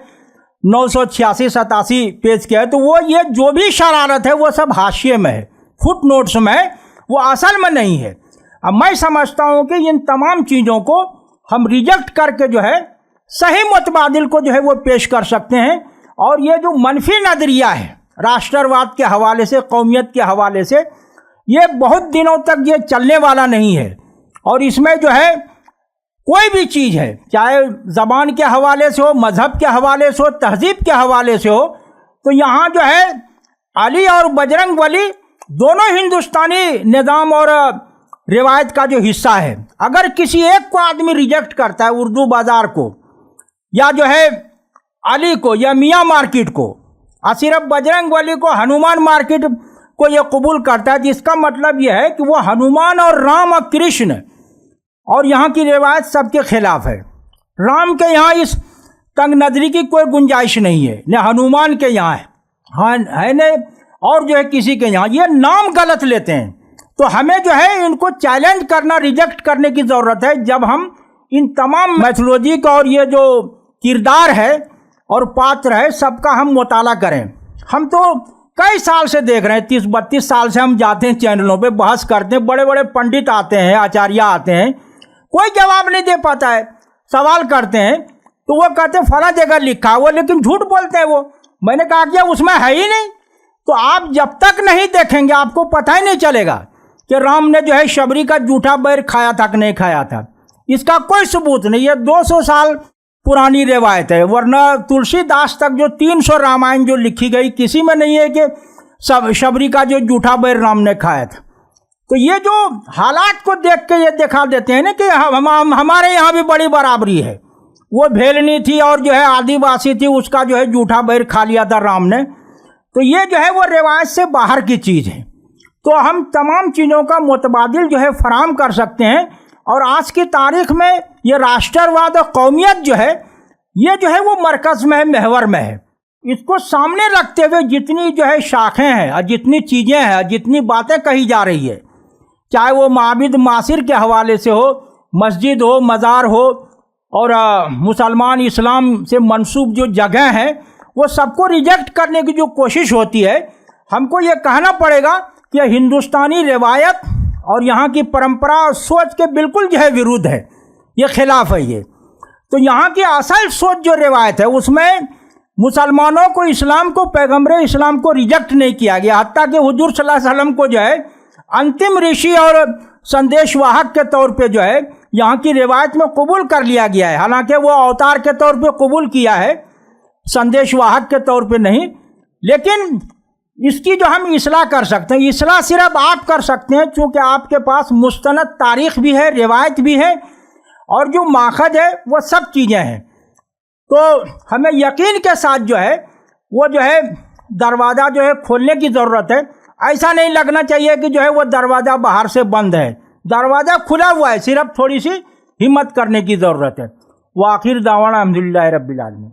986-87 پیج کے ہے. تو وہ یہ جو بھی شرارت ہے وہ سب حاشیے میں ہے, فٹ نوٹس میں ہے, وہ اصل میں نہیں ہے. اب میں سمجھتا ہوں کہ ان تمام چیزوں کو ہم ریجیکٹ کر کے جو ہے صحیح متبادل کو جو ہے وہ پیش کر سکتے ہیں. اور یہ جو منفی نظریہ ہے راشٹر واد کے حوالے سے, قومیت کے حوالے سے, یہ بہت دنوں تک یہ چلنے والا نہیں ہے. اور اس میں جو ہے کوئی بھی چیز ہے, چاہے زبان کے حوالے سے ہو, مذہب کے حوالے سے ہو, تہذیب کے حوالے سے ہو, تو یہاں جو ہے علی اور بجرنگ بلی دونوں ہندوستانی نظام اور روایت کا جو حصہ ہے. اگر کسی ایک کو آدمی ریجیکٹ کرتا ہے, اردو بازار کو یا جو ہے علی کو یا میاں مارکیٹ کو, اور صرف بجرنگ بلی کو, ہنومان مارکیٹ کو یہ قبول کرتا ہے, جس کا مطلب یہ ہے کہ وہ ہنومان اور رام اور کرشن اور یہاں کی روایت سب کے خلاف ہے. رام کے یہاں اس تنگ نظری کی کوئی گنجائش نہیں ہے, نہ ہنومان کے یہاں ہے نہ اور جو ہے کسی کے یہاں. یہ نام غلط لیتے ہیں. تو ہمیں جو ہے ان کو چیلنج کرنا, ریجیکٹ کرنے کی ضرورت ہے. جب ہم ان تمام میتھولوجی کا اور یہ جو کردار ہے اور پاتر ہے سب کا ہم مطالعہ کریں. ہم تو کئی سال سے دیکھ رہے ہیں, 30-32 سال سے ہم جاتے ہیں چینلوں پہ, بحث کرتے ہیں, بڑے بڑے پنڈت آتے ہیں, آچاریہ آتے ہیں, کوئی جواب نہیں دے پاتا ہے. سوال کرتے ہیں تو وہ کہتے ہیں فلاں جگہ لکھا ہوا, لیکن جھوٹ بولتے ہیں وہ. میں نے کہا کہ اس میں ہے ہی نہیں. تو آپ جب تک نہیں دیکھیں گے آپ کو پتہ ہی نہیں چلے گا کہ رام نے جو ہے شبری کا جھوٹا بیر کھایا تھا کہ نہیں کھایا تھا. اس کا کوئی ثبوت نہیں. یہ 200 سال پرانی روایت ہے. ورنہ تلسی داس تک جو 300 رامائن جو لکھی گئی, کسی میں نہیں ہے کہ شبری کا جو جھوٹا بیر رام نے کھایا تھا. تو یہ جو حالات کو دیکھ کے یہ دکھا دیتے ہیں نا کہ ہمارے یہاں بھی بڑی برابری ہے. وہ بھیلنی تھی اور جو ہے آدی واسی تھی, اس کا جو ہے جھوٹا بیر کھا لیا تھا رام نے. تو یہ جو ہے وہ روایت سے باہر کی چیز ہے. تو ہم تمام چیزوں کا متبادل جو ہے فراہم کر سکتے ہیں. اور آج کی تاریخ میں یہ راشٹر واد اور قومیت جو ہے یہ جو ہے وہ مرکز میں ہے, محور میں ہے. इसको सामने रखते हुए जितनी जो है शाखें हैं और जितनी चीज़ें हैं, जितनी बातें कही जा रही है, चाहे वो माबिद मासिर के हवाले से हो, मस्जिद हो, मज़ार हो, और मुसलमान इस्लाम से मंसूब जो जगह हैं, वो सबको रिजेक्ट करने की जो कोशिश होती है, हमको ये कहना पड़ेगा कि हिंदुस्तानी रिवायत और यहाँ की परंपरा और सोच के बिल्कुल जो है विरुद्ध है, ये खिलाफ है ये। तो यहाँ की असल सोच जो रिवायत है उसमें मुसलमानों को, इस्लाम को, पैगम्बर इस्लाम को रिजेक्ट नहीं किया गया, हत्ता कि हुजूर सल्लल्लाहु अलैहि वसल्लम को जो है अंतिम ऋषि और संदेशवाहक के तौर पे जो है यहाँ की रिवायत में कबूल कर लिया गया है। हालांकि वो अवतार के तौर पे कबूल किया है, संदेशवाहक के तौर पे नहीं। लेकिन इसकी जो हम इस्लाह कर सकते हैं, इस्लाह सिर्फ आप कर सकते हैं, चूँकि आपके पास मुस्तनद तारीख़ भी है, रिवायत भी है, और जो माखज है वो सब चीज़ें हैं। तो हमें यकीन के साथ जो है वो जो है दरवाज़ा जो है खोलने की ज़रूरत है। ऐसा नहीं लगना चाहिए कि जो है वो दरवाज़ा बाहर से बंद है, दरवाज़ा खुला हुआ है, सिर्फ थोड़ी सी हिम्मत करने की ज़रूरत है। व आखिर दावाना अल्हम्दुलिल्लाहि रब्बिल आलमीन।